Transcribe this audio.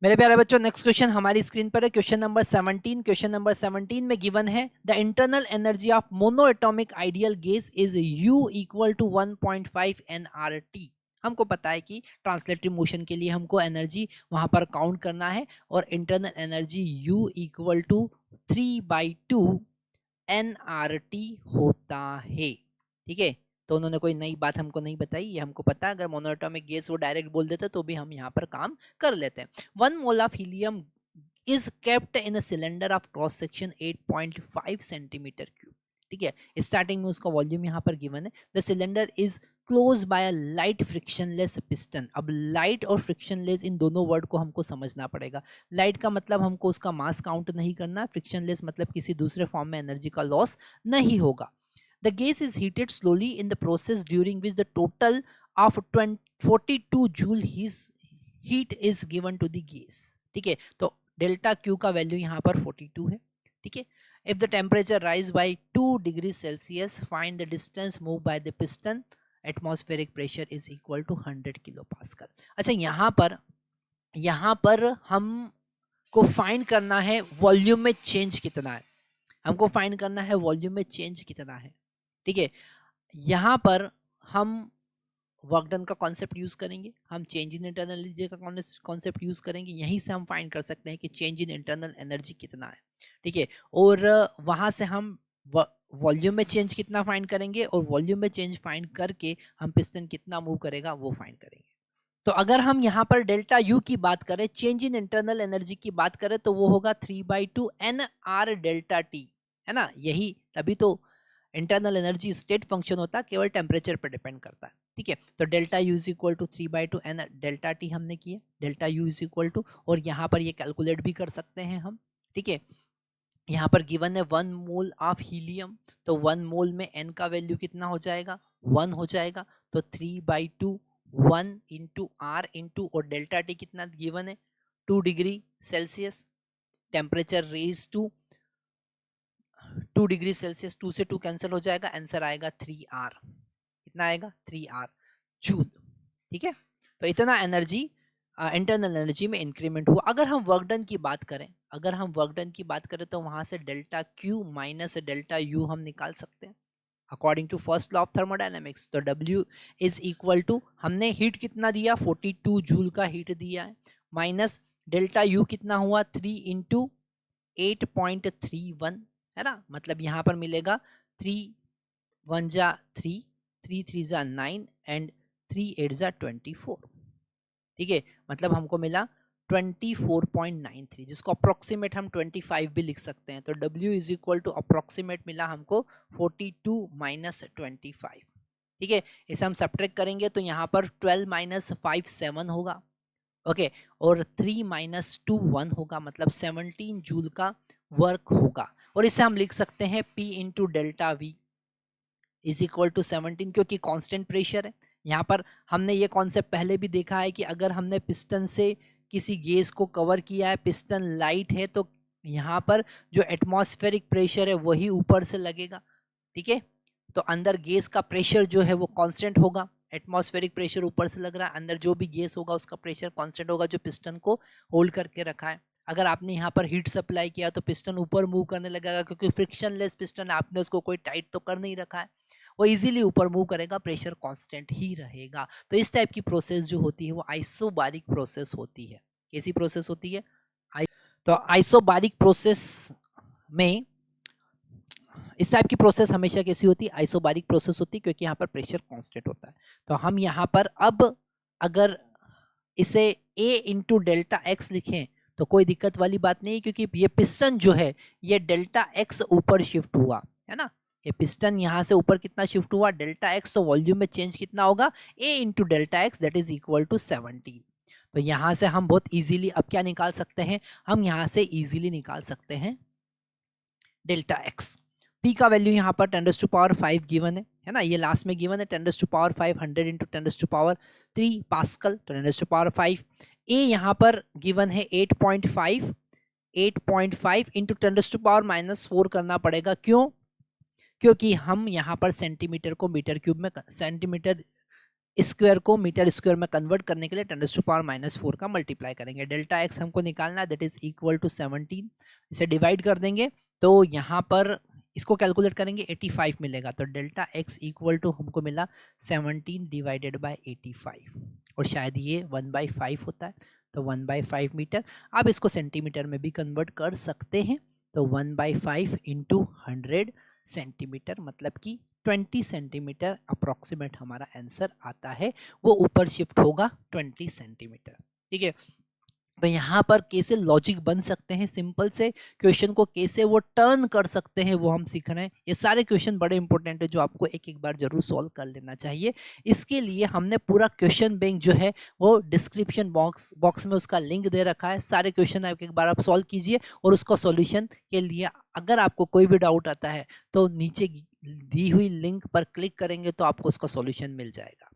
मेरे प्यारे बच्चों, नेक्स्ट क्वेश्चन हमारी स्क्रीन पर है। Question number 17। क्वेश्चन नंबर 17 में गिवन है the internal energy of mono atomic ideal gas is U equal to 1.5 nRT। हमको पता है कि ट्रांसलेटरी मोशन के लिए हमको एनर्जी वहां पर काउंट करना है और internal energy U equal to 3/2 nRT होता है। ठीक है, तो उन्होंने कोई नई बात हमको नहीं बताई, ये हमको पता है। अगर मोनोएटॉमिक गैस वो डायरेक्ट बोल देते तो भी हम यहाँ पर काम कर लेते हैं। 1 mole of helium is kept in a cylinder of cross section 8.5 centimetre cube. ठीक है, स्टार्टिंग में उसका वॉल्यूम यहाँ पर गिवन है। The cylinder is close by a light frictionless piston. अब लाइट और फ्रिक्शनलेस इन दोनों वर्ड को हमको समझना पड़ेगा। लाइट का मतलब हमको उसका मास काउंट नहीं करना, फ्रिक्शनलेस मतलब किसी दूसरे फॉर्म में एनर्जी का लॉस नहीं होगा। The gas is heated slowly in the process during which the total of 42 joule heat is given to the gas। ठीक है, तो डेल्टा क्यू का वैल्यू यहाँ पर 42 है। ठीक है, if the temperature rise by 2 degrees Celsius, find the distance moved by the piston, atmospheric pressure is equal to 100 kilopascal। अच्छा, यहाँ पर हम को फाइंड करना है वॉल्यूम में चेंज कितना है। हमको फाइंड करना है वॉल्यूम में चेंज कितना है। ठीक है, यहाँ पर हम वर्क डन का कॉन्सेप्ट यूज करेंगे, हम चेंज इन इंटरनल एनर्जी का कॉन्सेप्ट यूज करेंगे। यहीं से हम फाइंड कर सकते हैं कि चेंज इन इंटरनल एनर्जी कितना है। ठीक है, और वहां से हम वॉल्यूम में चेंज कितना फाइंड करेंगे और वॉल्यूम में चेंज फाइंड करके हम पिस्टन कितना मूव करेगा वो फाइंड करेंगे। तो अगर हम यहाँ पर डेल्टा यू की बात करें, चेंज इन इंटरनल एनर्जी की बात करें, तो वो होगा 3/2 nR डेल्टा टी, है ना। यही तभी तो इंटरनल एनर्जी स्टेट फंक्शन होता है, केवल टेम्परेचर पर डिपेंड करता है। ठीक है, तो delta u is equal to 3/2 n delta t हमने किया, delta u is equal to, और यहाँ पर ये कैलकुलेट भी कर सकते हैं हम। ठीक है, यहाँ पर गिवन है 1 मोल ऑफ हीलियम, तो 1 मोल में n का वैल्यू कितना हो जाएगा, 1 हो जाएगा। तो 3/2 1 इंटू आर इंटू, और डेल्टा टी कितना गिवन है 2 degree Celsius, temperature raise to 2 degree Celsius, 2 से 2 कैंसिल हो जाएगा, आंसर आएगा 3R। कितना आएगा 3R जूल। ठीक है, तो इतना एनर्जी इंटरनल एनर्जी में इंक्रीमेंट हुआ। अगर हम वर्क डन की बात करें, तो वहां से delta q minus delta u हम निकाल सकते हैं according to first law of thermodynamics. तो W इज इक्वल टू, हमने हीट कितना दिया 42 जूल का हीट दिया है, माइनस डेल्टा यू कितना हुआ 3 इंटू 8.31, है ना। मतलब यहाँ पर मिलेगा 3 1 जा 3, 3 3 जा 9 एंड 3 8 जा 24। ठीक है, मतलब हमको मिला 24.93, जिसको अप्रोक्सीमेट हम 25 भी लिख सकते हैं। तो W is equal to approximate मिला हमको 42 माइनस 25। ठीक है, इसे हम सब्ट्रैक्ट करेंगे तो यहाँ पर 12 माइनस 5 7 होगा। ओके, और 3 माइनस 2 1 होगा, मतलब 17 जूल का वर्क होगा। और इसे हम लिख सकते हैं P into delta v is equal to 17, क्योंकि कांस्टेंट प्रेशर है। यहाँ पर हमने ये कॉन्सेप्ट पहले भी देखा है कि अगर हमने पिस्टन से किसी गैस को कवर किया है, पिस्टन लाइट है, तो यहाँ पर जो एटमॉस्फेरिक प्रेशर है वही ऊपर से लगेगा। ठीक है, तो अंदर गैस का प्रेशर जो है वो कांस्टेंट होगा, एटमॉस्फेरिक प्रेशर ऊपर से लग रहा है, अंदर जो भी गैस होगा उसका प्रेशर कांस्टेंट होगा, जो पिस्टन को होल्ड करके रखा है। अगर आपने यहाँ पर हीट सप्लाई किया तो पिस्टन ऊपर मूव करने लगेगा, क्योंकि फ्रिक्शनलेस पिस्टन, आपने उसको कोई टाइट तो कर नहीं रखा है, वो इजीली ऊपर मूव करेगा, प्रेशर कांस्टेंट ही रहेगा। तो इस टाइप की प्रोसेस जो होती है वो आइसोबारिक प्रोसेस होती है। कैसी प्रोसेस होती है? तो आइसोबारिक प्रोसेस में इस टाइप की प्रोसेस हमेशा कैसी होती है? आइसोबारिक प्रोसेस होती है, क्योंकि यहाँ पर प्रेशर कांस्टेंट होता है। तो हम यहाँ पर अब अगर इसे A इंटू डेल्टा एक्स लिखें तो कोई दिक्कत वाली बात नहीं है, क्योंकि ये पिस्टन जो है ये डेल्टा एक्स ऊपर शिफ्ट हुआ है ना। ये पिस्टन यहाँ से ऊपर कितना शिफ्ट हुआ, डेल्टा एक्स, तो वॉल्यूम में चेंज कितना होगा A into delta x, that is equal to 17। तो यहाँ से हम बहुत इजीली अब क्या निकाल सकते हैं, हम यहाँ से इजीली निकाल सकते हैं डेल्टा एक्स। P का वैल्यू यहाँ पर 10⁵ गिवन है ना, ये लास्ट में गिवन है 10⁵ 100 इंटू 10⁵3 पास्कल, तो 10⁵। A यहाँ पर गिवन है 8.5 इंटू 10⁻⁻4 करना पड़ेगा। क्यों? क्योंकि हम यहाँ पर सेंटीमीटर को मीटर क्यूब में, सेंटीमीटर स्क्वायर को मीटर स्क्वायर में कन्वर्ट करने के लिए 10⁻⁻⁴ का मल्टीप्लाई करेंगे। डेल्टा एक्स हमको निकालना है, दैट इज इक्वल टू 17। इसे डिवाइड कर देंगे तो यहाँ पर इसको कैलकुलेट करेंगे 85 मिलेगा, तो डेल्टा एक्स इक्वल टू हमको मिला 17 डिवाइडेड बाय 85, और शायद ये 1/5 होता है, तो 1/5 मीटर। आप इसको सेंटीमीटर में भी कन्वर्ट कर सकते हैं, तो 1/5 इंटू 100 सेंटीमीटर, मतलब कि 20 सेंटीमीटर अप्रोक्सीमेट हमारा आंसर आता है, वो ऊपर शिफ्ट होगा 20 सेंटीमीटर। ठीक है, तो यहाँ पर कैसे लॉजिक बन सकते हैं, सिंपल से क्वेश्चन को कैसे वो टर्न कर सकते हैं वो हम सीख रहे हैं। ये सारे क्वेश्चन बड़े इंपॉर्टेंट है जो आपको एक एक बार जरूर सॉल्व कर लेना चाहिए। इसके लिए हमने पूरा क्वेश्चन बैंक जो है वो डिस्क्रिप्शन बॉक्स में उसका लिंक दे रखा है। सारे क्वेश्चन एक एक बार आप सॉल्व कीजिए, और उसका सॉल्यूशन के लिए अगर आपको कोई भी डाउट आता है तो नीचे दी हुई लिंक पर क्लिक करेंगे तो आपको उसका सॉल्यूशन मिल जाएगा।